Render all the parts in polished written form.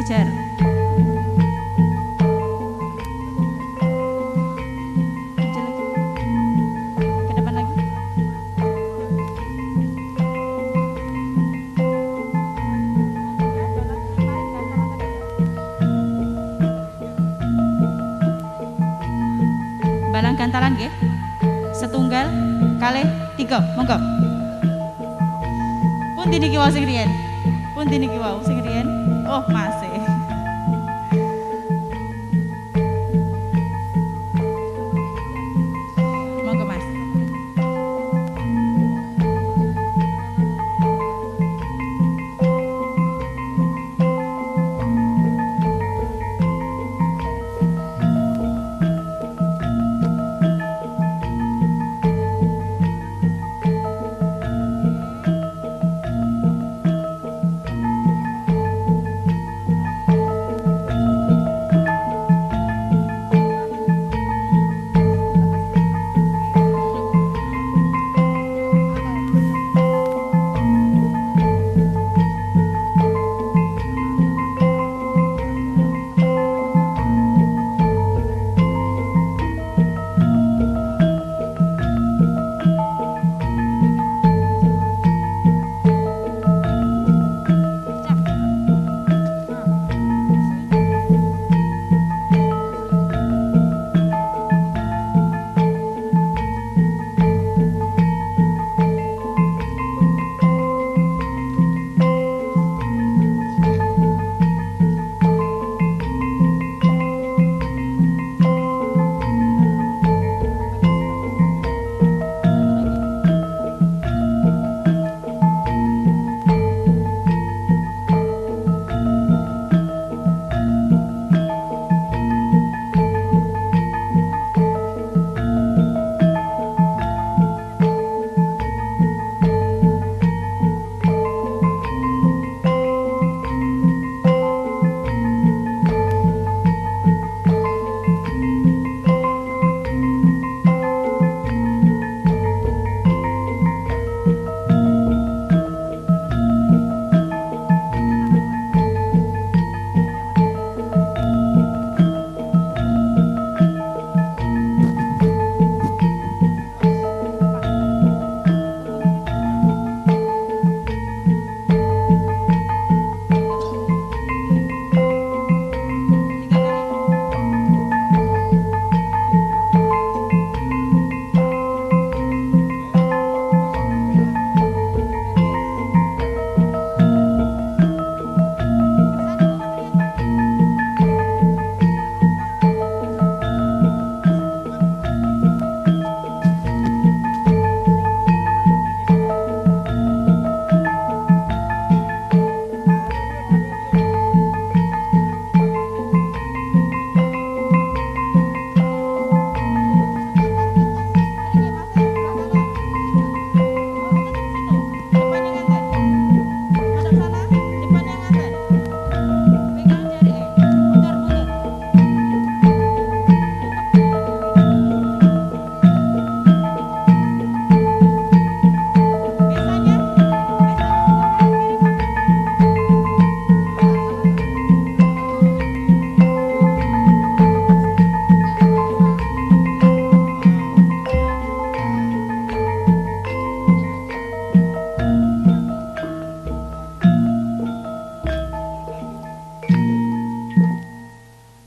Sejajar. Maju lagi. Ke depan lagi. Balang gantalan nggih. Setunggal, kalih, tiga, monggo. Pundi niki wau sing riyen? Pundi niki wau sing riyen? Oh, masih. Monggo, Mas.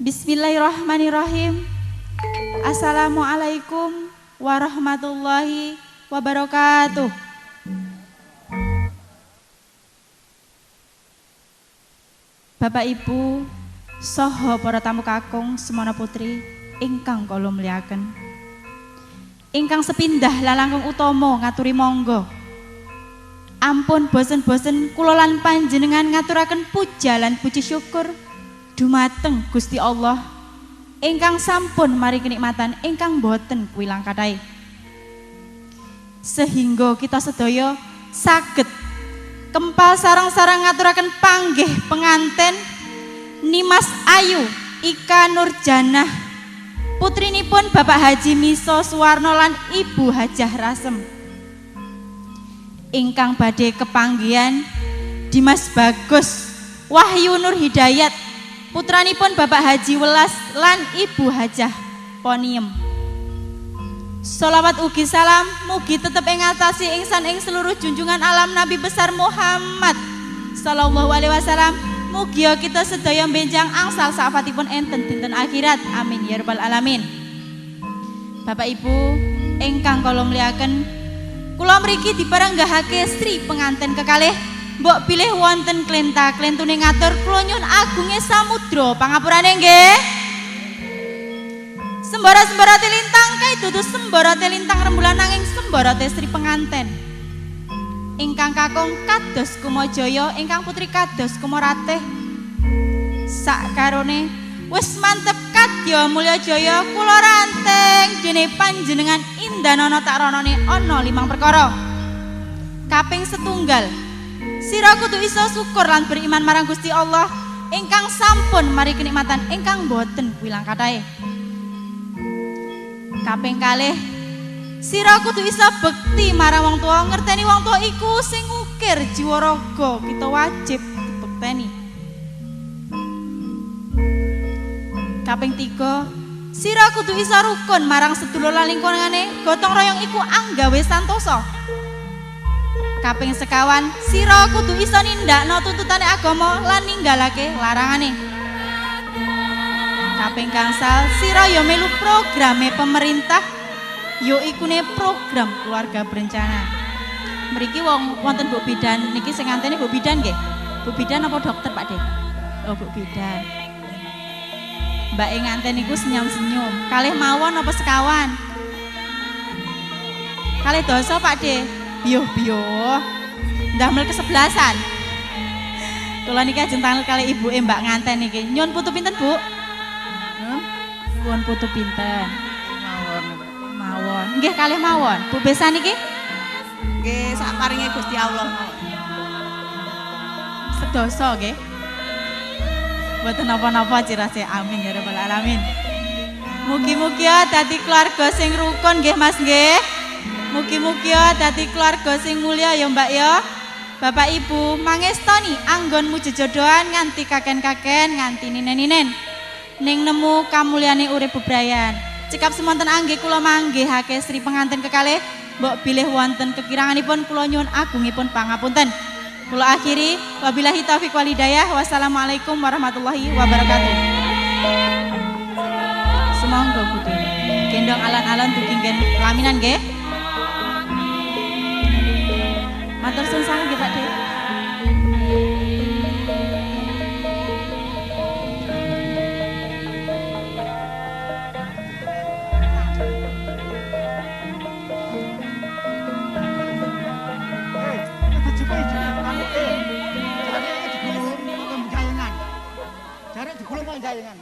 Bismillahirrahmanirrahim. Assalamualaikum warahmatullahi wabarakatuh. Bapak Ibu saha para tamu kakung semana putri ingkang kula mulyaken. Ingkang sepindah lalangkung utama ngaturi monggo. Ampun bosen-bosen kula lan panjenengan ngaturaken puja lan puji syukur dumateng Gusti Allah ingkang sampun mari kenikmatan ingkang boten kuilang kathah, sehingga kita sedaya saged kempal sareng-sareng ngaturaken panggih penganten Nimas Ayu Ika Nurjanah putrinipun Bapak Haji Miso Suwarno lan Ibu Hajah Rasem ingkang badhe kepanggihan Dimas Bagus Wahyu Nur Hidayat putranipun Bapak Haji Welas lan Ibu Hajah Poniem. Sholawat ugi salam mugi tetep ing ngatasi ingsan ing seluruh junjungan alam Nabi besar Muhammad sallallahu alaihi wasallam. Mugi kita sedaya benjang angsal syafaatipun enten dinten akhirat. Amin ya rabbal alamin. Bapak Ibu ingkang kula mulyakaken, kula mriki diparenggahake Sri penganten kekalih mbok pilih wonten klenta klentune ngatur kula nyuwun agunge samudra pangapurane nggih. Sembara-sembara lintang kae dudu sembara lintang rembulan nanging sembara Sri penganten ingkang kakung kados Kumajaya ingkang putri kados Kumaratih sakarone wis mantep kadya mulya jaya kula ranteng dene panjenengan indanana tak ranane ana 5 perkara. Kaping setunggal sira kudu isa syukur lan beriman marang Gusti Allah ingkang sampun mari kenikmatan ingkang boten wilang kathahe. Kaping kalih sira kudu isa bekti marang wong tuwa, ngerteni wong tuwa iku sing ngukir jiwa raga, kita wajib dibekteni. Kaping 3 sira kudu isa rukun marang sedulur lan lingkungane, gotong royong iku anggawe santosa. Kaping sekawan sira kudu isa nindakno tuntutane agama lan ninggalake larangane. Kaping gangsal sira ya melu programe pemerintah ya ikune program keluarga berencana. Mriki wonten Bu Bidan niki sing nganteni Bu Bidan nggih. Bu Bidan apa dokter Pak De? Oh Bu Bidan. Mbak e nganten niku senyum-senyum. Kalih mawon apa sekawan? Kalih dosa Pak De. Biyoh-biyoh. Ndamel kesebelasan. Kula niki ajeng tanglet kalih ibuke Mbak nganten niki. Nyuwun putu pinten, Bu? Nyuwun putu pinten? Mawon. Nggih kalih mawon. Bu Besan niki? Nggih sak paringe Gusti Allah mawon. Sedoso nggih. Mboten napa-napa cirase amin ya rabbal alamin. Mugi-mugi dadi keluarga sing rukun nggih Mas nggih. Mugi-mugi dadi keluarga sing mulya ya Mbak ya. Bapak Ibu mangestani anggonmu jejodohan nganti kaken-kaken nganti ninen-ninen. Ning nemu kamulyane urip bebrayan. Cekap semonten anggih kula manggihake Sri penganten kekalih mbok bilih wonten kekiranganipun kula nyuwun agungipun pangapunten. Kula akhiri wabillahi taufik wal hidayah. Wassalamualaikum warahmatullahi wabarakatuh. Semonggo Bude. Gendong alon-alon dugi nggen pelaminan nggih. Matur suwun sanget nggih Pak De. Jayangan.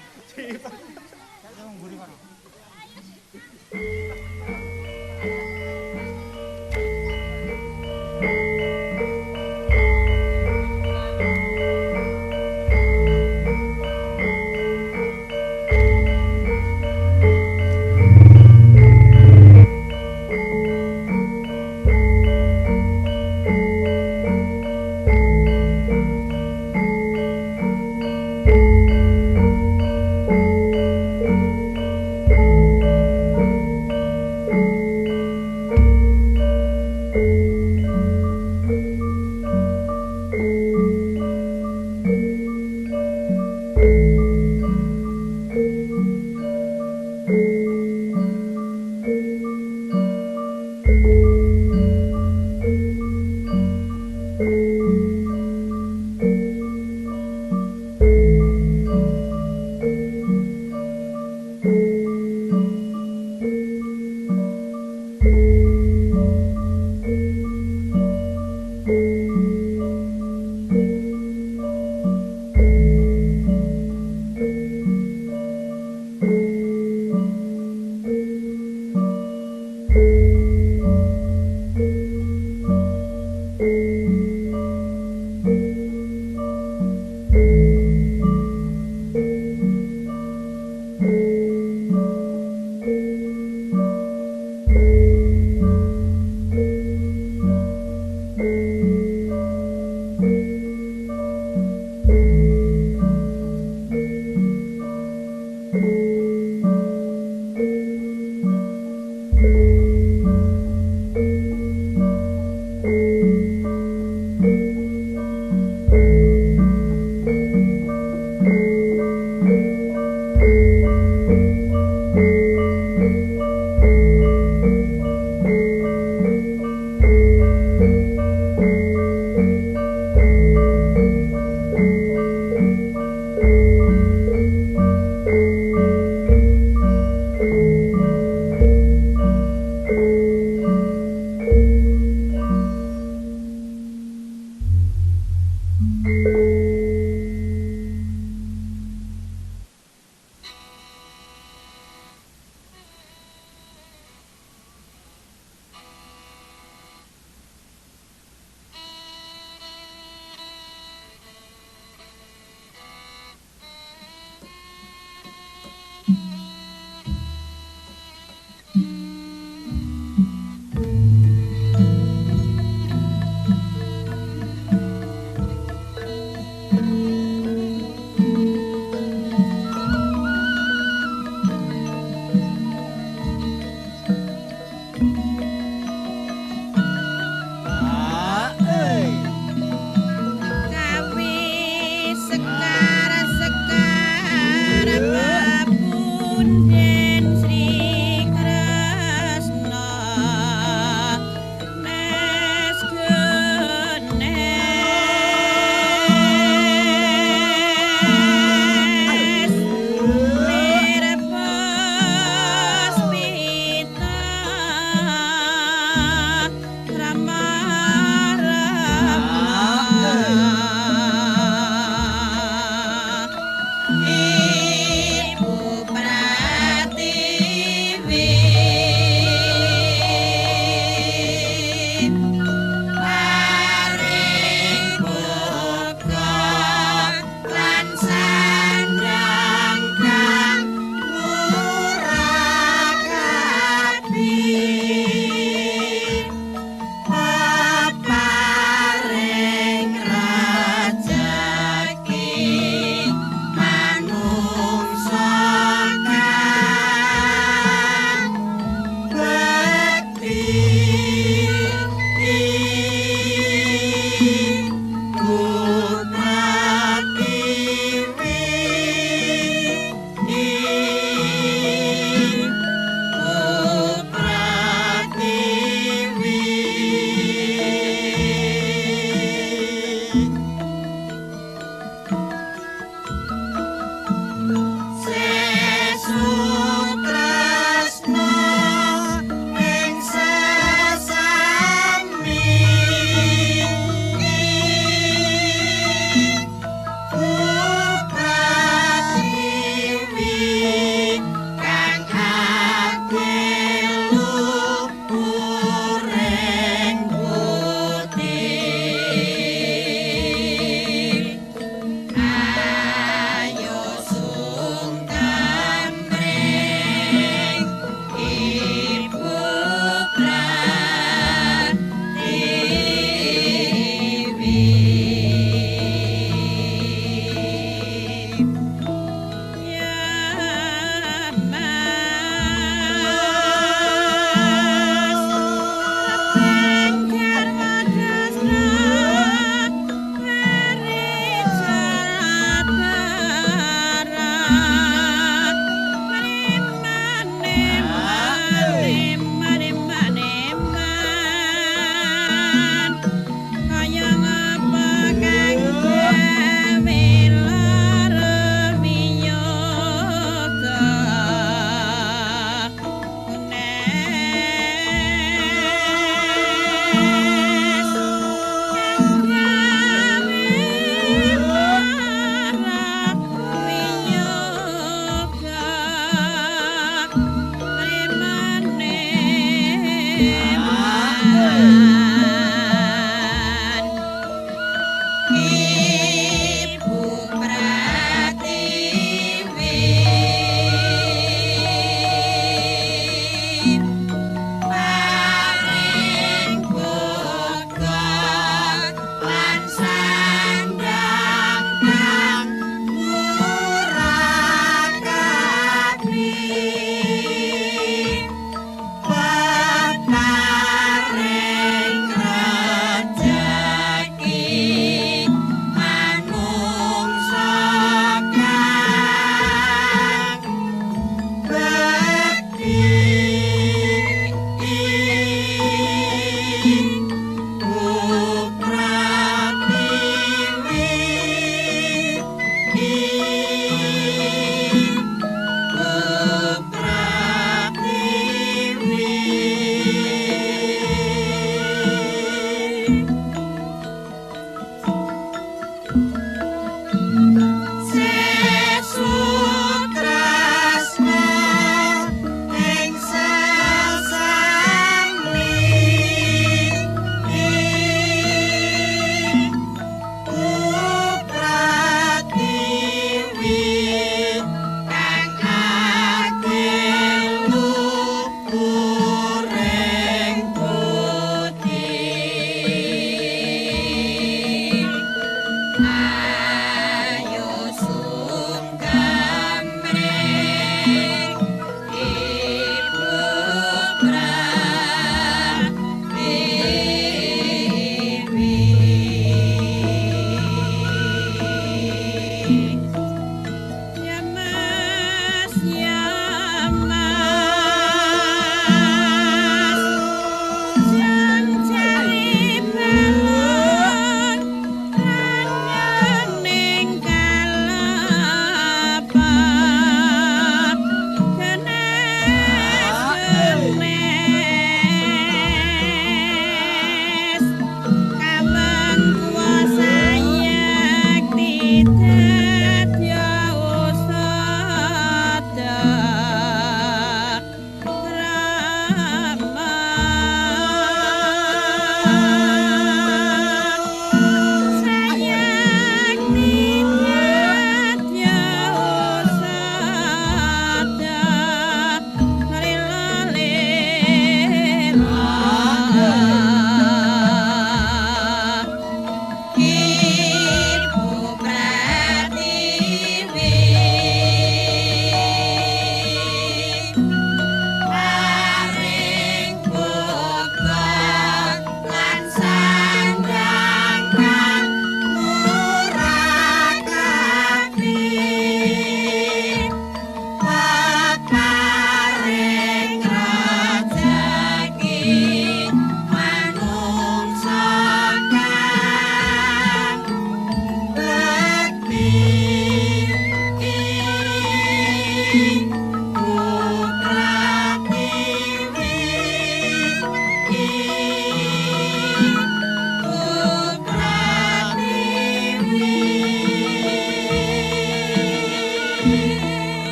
Gusti